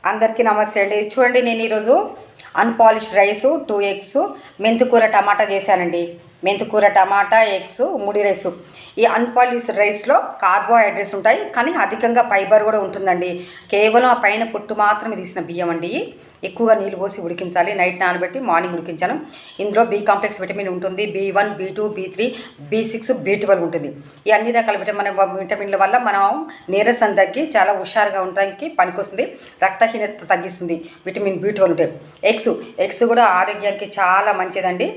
అందరికీ నమస్తే అండి. చూడండి, నేను ఈరోజు అన్పాలిష్డ్ రైసు 2 ఎగ్స్ మెంతికూర టమాటా చేశానండి. మెంతికూర టమాటా ఎగ్స్ ముడి రైసు. ఈ అన్పాలిష్డ్ రైస్లో కార్బోహైడ్రేట్స్ ఉంటాయి, కానీ అధికంగా ఫైబర్ కూడా ఉంటుందండి. కేవలం ఆ పైన పొట్టు మాత్రమే తీసిన బియ్యం అండి. ఎక్కువగా నీళ్ళు పోసి ఉడికించాలి. నైట్ నానబెట్టి మార్నింగ్ ఉడికించాను. ఇందులో బి కాంప్లెక్స్ విటమిన్ ఉంటుంది, B1, B2, B3, B6, B12 ఉంటుంది. ఈ అన్ని రకాల విటమిన్ల వల్ల మనం నీరసం తగ్గి చాలా హుషారుగా ఉండడానికి పనికొస్తుంది. రక్తహీనత తగ్గిస్తుంది. విటమిన్ B12 ఉంటాయి. ఎగ్స్ కూడా ఆరోగ్యానికి చాలా మంచిదండి.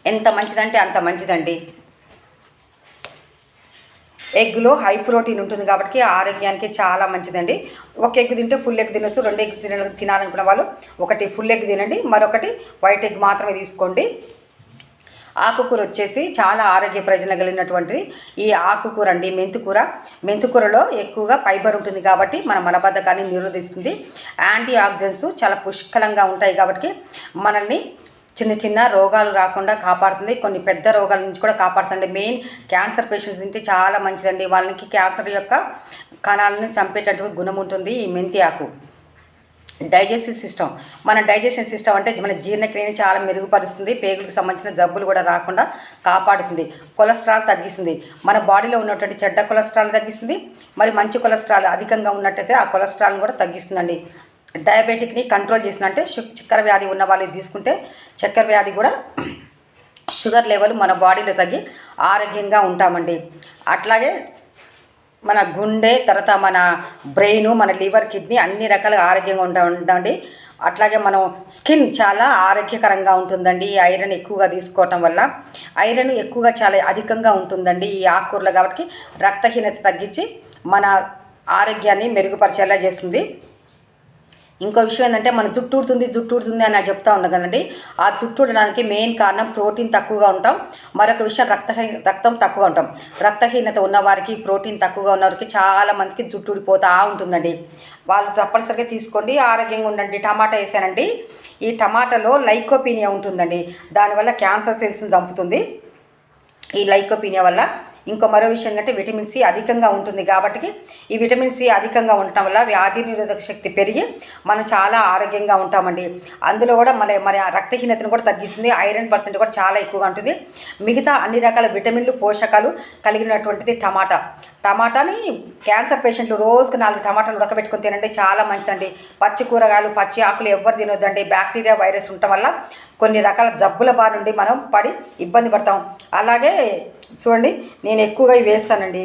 ఎంత మంచిదంటే అంత మంచిదండి. ఎగ్లో హై ప్రోటీన్ ఉంటుంది కాబట్టి ఆరోగ్యానికి చాలా మంచిదండి. ఒక ఎగ్ తింటే ఫుల్ ఎగ్ తినొచ్చు. 2 ఎగ్స్ తినాలనుకున్న వాళ్ళు ఒకటి ఫుల్ ఎగ్ తినండి, మరొకటి వైట్ ఎగ్ మాత్రమే తీసుకోండి. ఆకుకూర వచ్చేసి చాలా ఆరోగ్య ప్రయోజనం కలిగినటువంటిది ఈ ఆకుకూర అండి. మెంతికూరలో ఎక్కువగా ఫైబర్ ఉంటుంది కాబట్టి మన మలబద్ధకాన్ని నిరోధిస్తుంది. యాంటీ ఆక్సిడెంట్స్ చాలా పుష్కలంగా ఉంటాయి కాబట్టి మనల్ని చిన్న చిన్న రోగాలు రాకుండా కాపాడుతుంది. కొన్ని పెద్ద రోగాల నుంచి కూడా కాపాడుతుంది. మెయిన్ క్యాన్సర్ పేషెంట్స్ తింటే చాలా మంచిదండి. వాళ్ళకి క్యాన్సర్ యొక్క కణాలను చంపేటటువంటి గుణం ఉంటుంది ఈ మెంతి ఆకు. మన డైజెషన్ సిస్టమ్ అంటే మన జీర్ణక్రియని చాలా మెరుగుపరుస్తుంది. పేగులకు సంబంధించిన జబ్బులు కూడా రాకుండా కాపాడుతుంది. కొలెస్ట్రాల్ తగ్గిస్తుంది. మన బాడీలో ఉన్నటువంటి చెడ్డ కొలెస్ట్రాల్ తగ్గిస్తుంది. మరి మంచి కొలెస్ట్రాల్ అధికంగా ఉన్నట్టయితే ఆ కొలెస్ట్రాల్ని కూడా తగ్గిస్తుందండి. డయాబెటిక్ని కంట్రోల్ చేస్తుంది. అంటే చక్కెర వ్యాధి ఉన్న వాళ్ళు తీసుకుంటే చక్కెర వ్యాధి కూడా షుగర్ లెవెల్ మన బాడీలో తగ్గి ఆరోగ్యంగా ఉంటామండి. అట్లాగే మన గుండె, తర్వాత మన బ్రెయిన్, మన లివర్, కిడ్నీ అన్ని రకాలుగా ఆరోగ్యంగా ఉందండి. అట్లాగే మనం స్కిన్ చాలా ఆరోగ్యకరంగా ఉంటుందండి. ఈ ఐరన్ ఎక్కువగా తీసుకోవటం వల్ల ఐరన్ ఎక్కువగా చాలా అధికంగా ఉంటుందండి ఈ ఆకుకూరలు కాబట్టి రక్తహీనత తగ్గించి మన ఆరోగ్యాన్ని మెరుగుపరిచేలా చేస్తుంది. ఇంకో విషయం ఏంటంటే మన జుట్టు ఊడుతుంది అని చెప్తా ఉన్నాం కదండి. ఆ జుట్టు ఊడడానికి మెయిన్ కారణం ప్రోటీన్ తక్కువగా ఉంటాం. మరొక విషయం రక్తం తక్కువగా ఉంటాం. రక్తహీనత ఉన్నవారికి, ప్రోటీన్ తక్కువగా ఉన్నవారికి చాలా మందికి జుట్టు ఊడిపోతూ ఉంటుందండి. వాళ్ళు తప్పనిసరిగా తీసుకోండి, ఆరోగ్యంగా ఉండండి. టమాటా వేసానండి. ఈ టమాటాలో లైకోపీనియా ఉంటుందండి. దానివల్ల క్యాన్సర్ సెల్స్ని చంపుతుంది ఈ లైకోపీనియా వల్ల. ఇంకో మరో విషయం ఏంటంటే విటమిన్ సి అధికంగా ఉంటుంది కాబట్టి ఈ విటమిన్ సి అధికంగా ఉండటం వల్ల వ్యాధి నిరోధక శక్తి పెరిగి మనం చాలా ఆరోగ్యంగా ఉంటామండి. అందులో కూడా మన రక్తహీనతను కూడా తగ్గిస్తుంది. ఐరన్ పర్సెంట్ కూడా చాలా ఎక్కువగా ఉంటుంది. మిగతా అన్ని రకాల విటమిన్లు, పోషకాలు కలిగినటువంటిది టమాటాని క్యాన్సర్ పేషెంట్లు రోజుకు 4 టమాటాలు ఉడకబెట్టుకొని తినండి, చాలా మంచిదండి. పచ్చి కూరగాయలు, పచ్చి ఆకులు ఎవ్వరు తినొద్దండి. బ్యాక్టీరియా, వైరస్ ఉండటం వల్ల కొన్ని రకాల జబ్బుల బారి నుండి మనం పడి ఇబ్బంది పడతాం. అలాగే చూడండి, నేను ఎక్కువగా ఇవి వేస్తానండి.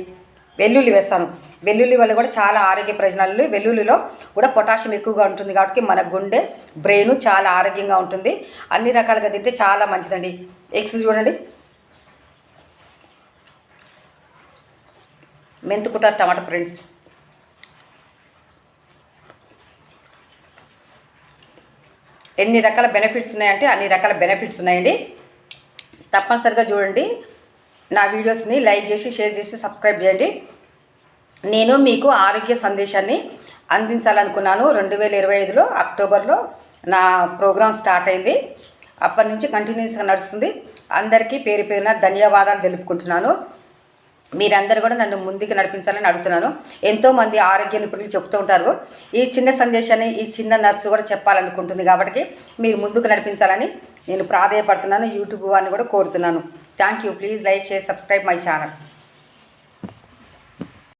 వెల్లుల్లి వేస్తాను. వెల్లుల్లి వల్ల కూడా చాలా ఆరోగ్య ప్రయోజనాలు. వెల్లుల్లిలో కూడా పొటాషియం ఎక్కువగా ఉంటుంది కాబట్టి మన గుండె, బ్రెయిన్ చాలా ఆరోగ్యంగా ఉంటుంది. అన్ని రకాలుగా తింటే చాలా మంచిదండి. ఎగ్స్ చూడండి, మెంతికూర టమాటా ఫ్రెండ్స్. ఎన్ని రకాల బెనిఫిట్స్ ఉన్నాయంటే అన్ని రకాల బెనిఫిట్స్ ఉన్నాయండి. తప్పనిసరిగా చూడండి. నా వీడియోస్ని లైక్ చేసి, షేర్ చేసి, సబ్స్క్రైబ్ చేయండి. నేను మీకు ఆరోగ్య సందేశాన్ని అందించాలనుకున్నాను. 2025లో అక్టోబర్లో నా ప్రోగ్రాం స్టార్ట్ అయింది. అప్పటి నుంచి కంటిన్యూస్గా నడుస్తుంది. అందరికీ పేరు పేరున ధన్యవాదాలు తెలుపుకుంటున్నాను. మీరందరూ కూడా నన్ను ముందుకు నడిపించాలని అడుగుతున్నాను. ఎంతోమంది ఆరోగ్య నిపుణులు చెప్తూ ఉంటారు. ఈ చిన్న సందేశాన్ని ఈ చిన్న నర్సు కూడా చెప్పాలనుకుంటుంది కాబట్టి మీరు ముందుకు నడిపించాలని నేను ప్రాధేయపడుతున్నాను. యూట్యూబ్ వారిని కూడా కోరుతున్నాను. Thank you. Please like, share, subscribe my channel.